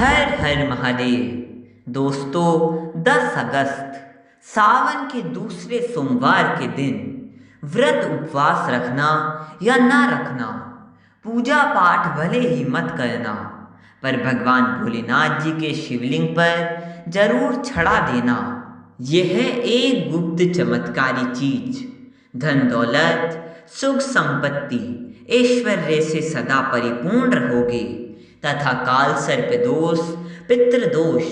हर हर महादेव। दोस्तों, 10 अगस्त सावन के दूसरे सोमवार के दिन व्रत उपवास रखना या ना रखना, पूजा पाठ भले ही मत करना, पर भगवान भोलेनाथ जी के शिवलिंग पर जरूर चढ़ा देना। यह एक गुप्त चमत्कारी चीज धन दौलत सुख संपत्ति ऐश्वर्य से सदा परिपूर्ण रहोगे तथा काल सर्प दोष, पितृ दोष,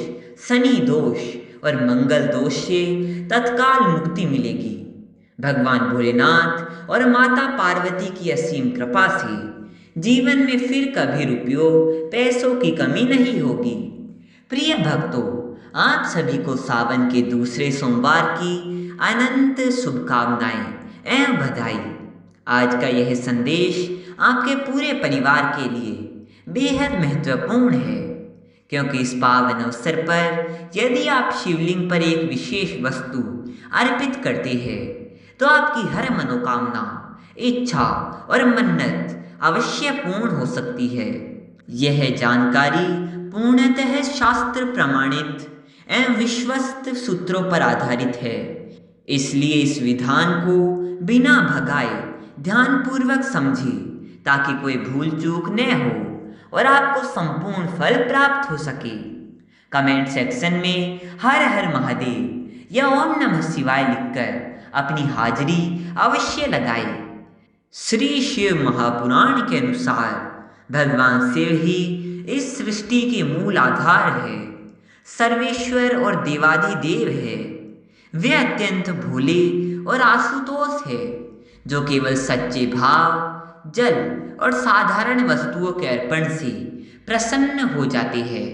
शनि दोष और मंगल दोष से तत्काल मुक्ति मिलेगी। भगवान भोलेनाथ और माता पार्वती की असीम कृपा से जीवन में फिर कभी रुपयों पैसों की कमी नहीं होगी। प्रिय भक्तों, आप सभी को सावन के दूसरे सोमवार की अनंत शुभकामनाएं एवं बधाई। आज का यह संदेश आपके पूरे परिवार के लिए बेहद महत्वपूर्ण है, क्योंकि इस पावन अवसर पर यदि आप शिवलिंग पर एक विशेष वस्तु अर्पित करते हैं तो आपकी हर मनोकामना, इच्छा और मन्नत अवश्य पूर्ण हो सकती है। यह जानकारी पूर्णतः शास्त्र प्रमाणित एवं विश्वस्त सूत्रों पर आधारित है, इसलिए इस विधान को बिना भगाए ध्यानपूर्वक समझिए ताकि कोई भूल चूक न हो और आपको संपूर्ण फल प्राप्त हो सके। कमेंट सेक्शन में हर हर महादेव या ओम नमः शिवाय लिखकर अपनी हाजिरी अवश्य लगाएं। श्री शिव महापुराण के अनुसार भगवान शिव ही इस सृष्टि के मूल आधार है, सर्वेश्वर और देवाधिदेव है। वे अत्यंत भोले और आशुतोष है, जो केवल सच्चे भाव, जल और साधारण वस्तुओं के अर्पण से प्रसन्न हो जाते हैं।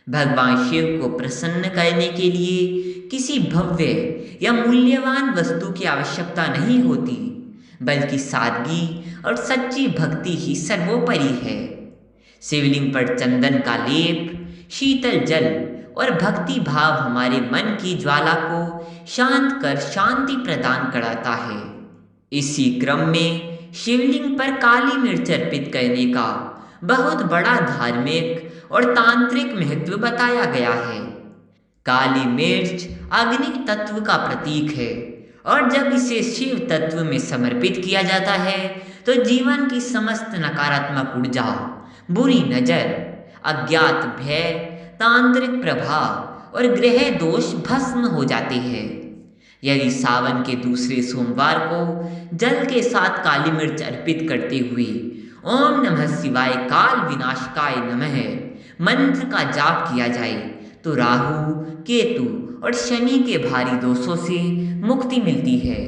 भगवान शिव को प्रसन्न करने के लिए किसी भव्य या मूल्यवान वस्तु की आवश्यकता नहीं होती, बल्कि सादगी और सच्ची भक्ति ही सर्वोपरि है। शिवलिंग पर चंदन का लेप, शीतल जल और भक्ति भाव हमारे मन की ज्वाला को शांत कर शांति प्रदान कराता है। इसी क्रम में शिवलिंग पर काली मिर्च अर्पित करने का बहुत बड़ा धार्मिक और तांत्रिक महत्व बताया गया है। काली मिर्च अग्नि तत्व का प्रतीक है और जब इसे शिव तत्व में समर्पित किया जाता है तो जीवन की समस्त नकारात्मक ऊर्जा, बुरी नजर, अज्ञात भय, तांत्रिक प्रभाव और ग्रह दोष भस्म हो जाते हैं। यदि सावन के दूसरे सोमवार को जल के साथ काली मिर्च अर्पित करते हुए ओम नमः शिवाय काल विनाशकाय नमः मंत्र का जाप किया जाए तो राहु, केतु और शनि के भारी दोषों से मुक्ति मिलती है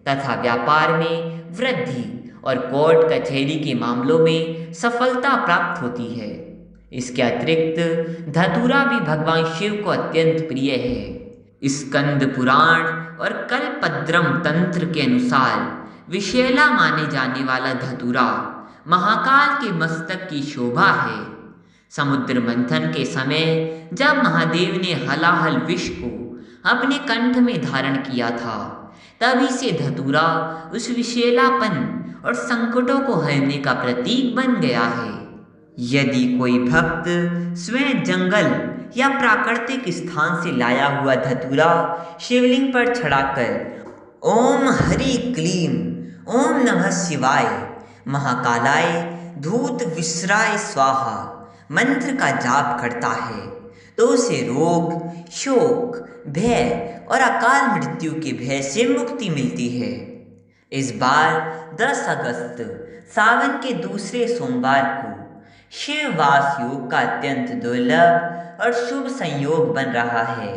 तथा व्यापार में वृद्धि और कोर्ट कचहरी के मामलों में सफलता प्राप्त होती है। इसके अतिरिक्त धतूरा भी भगवान शिव को अत्यंत प्रिय है। स्कंद पुराण और कल्पद्रम तंत्र के अनुसार विषैला माने जाने वाला धतूरा महाकाल के मस्तक की शोभा है। समुद्र मंथन के समय जब महादेव ने हलाहल विष को अपने कंठ में धारण किया था, तभी से धतूरा उस विषैलापन और संकटों को हरने का प्रतीक बन गया है। यदि कोई भक्त स्वयं जंगल या प्राकृतिक स्थान से लाया हुआ धतूरा शिवलिंग पर चढ़ाकर ओम हरि क्लीम ओम नमः शिवाय महाकालाय धूत विश्राय स्वाहा मंत्र का जाप करता है तो उसे रोग, शोक, भय और अकाल मृत्यु के भय से मुक्ति मिलती है। इस बार 10 अगस्त सावन के दूसरे सोमवार को शिववास योग का अत्यंत दुर्लभ और शुभ संयोग बन रहा है।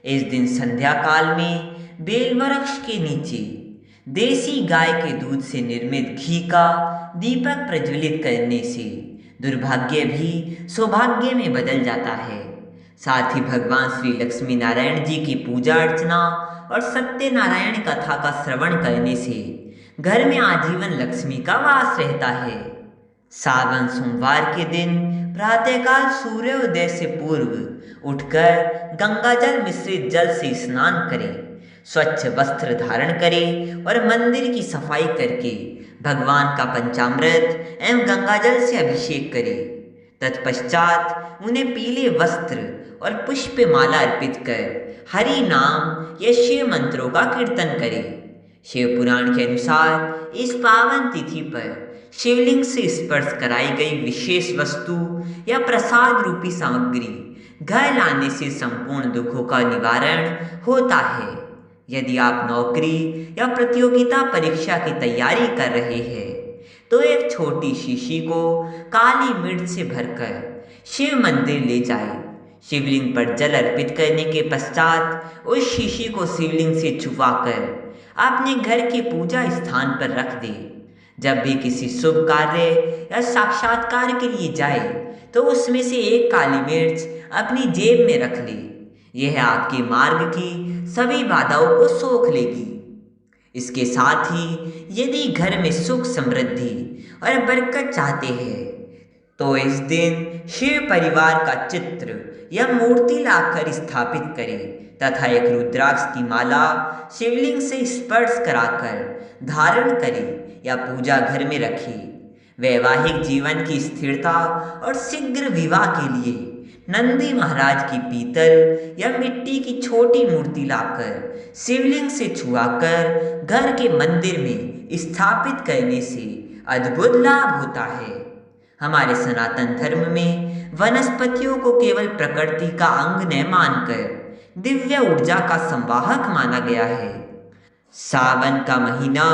इस दिन संध्या काल में बेल वृक्ष के नीचे देसी गाय के दूध से निर्मित घी का दीपक प्रज्वलित करने से दुर्भाग्य भी सौभाग्य में बदल जाता है। साथ ही भगवान श्री लक्ष्मी नारायण जी की पूजा अर्चना और सत्यनारायण कथा का श्रवण करने से घर में आजीवन लक्ष्मी का वास रहता है। सावन सोमवार के दिन प्रातःकाल सूर्योदय से पूर्व उठकर गंगाजल मिश्रित जल से स्नान करें, स्वच्छ वस्त्र धारण करें और मंदिर की सफाई करके भगवान का पंचामृत एवं गंगाजल से अभिषेक करें तत्पश्चात उन्हें पीले वस्त्र और पुष्पमाला अर्पित कर हरि नाम या शिव मंत्रों का कीर्तन करें। शिव पुराण के अनुसार इस पावन तिथि पर शिवलिंग से स्पर्श कराई गई विशेष वस्तु या प्रसाद रूपी सामग्री घर लाने से संपूर्ण दुखों का निवारण होता है। यदि आप नौकरी या प्रतियोगिता परीक्षा की तैयारी कर रहे हैं तो एक छोटी शीशी को काली मिर्च से भरकर शिव मंदिर ले जाएं। शिवलिंग पर जल अर्पित करने के पश्चात उस शीशी को शिवलिंग से छुपाकर अपने घर के पूजा स्थान पर रख दे। जब भी किसी शुभ कार्य या साक्षात्कार के लिए जाए तो उसमें से एक काली मिर्च अपनी जेब में रख ले। यह आपके मार्ग की सभी बाधाओं को सोख लेगी। इसके साथ ही यदि घर में सुख समृद्धि और बरकत चाहते हैं तो इस दिन शिव परिवार का चित्र या मूर्ति लाकर स्थापित करें तथा एक रुद्राक्ष की माला शिवलिंग से स्पर्श कराकर धारण करें या पूजा घर में रखें। वैवाहिक जीवन की स्थिरता और शीघ्र विवाह के लिए नंदी महाराज की पीतल या मिट्टी की छोटी मूर्ति लाकर शिवलिंग से छुआकर घर के मंदिर में स्थापित करने से अद्भुत लाभ होता है। हमारे सनातन धर्म में वनस्पतियों को केवल प्रकृति का अंग न मानकर दिव्य ऊर्जा का संवाहक माना गया है। सावन का महीना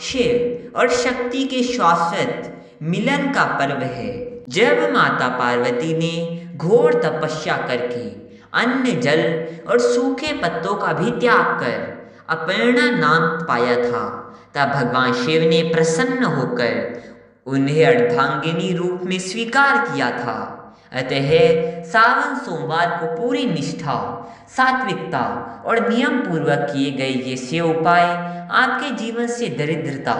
शिव और शक्ति के शाश्वत मिलन का पर्व है। जब माता पार्वती ने घोर तपस्या करके अन्न जल और सूखे पत्तों का भी त्याग कर अपर्णा नाम पाया था, तब भगवान शिव ने प्रसन्न होकर उन्हें अर्धांगिनी रूप में स्वीकार किया था। अतः सावन सोमवार को पूरी निष्ठा, सात्विकता और नियम पूर्वक किए गए ये शिव उपाय आपके जीवन से दरिद्रता,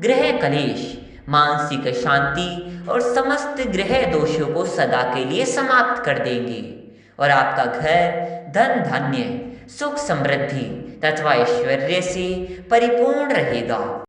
ग्रह कलेश, मानसिक शांति और समस्त ग्रह दोषों को सदा के लिए समाप्त कर देंगे और आपका घर धन धान्य, सुख समृद्धि तथा ऐश्वर्य से परिपूर्ण रहेगा।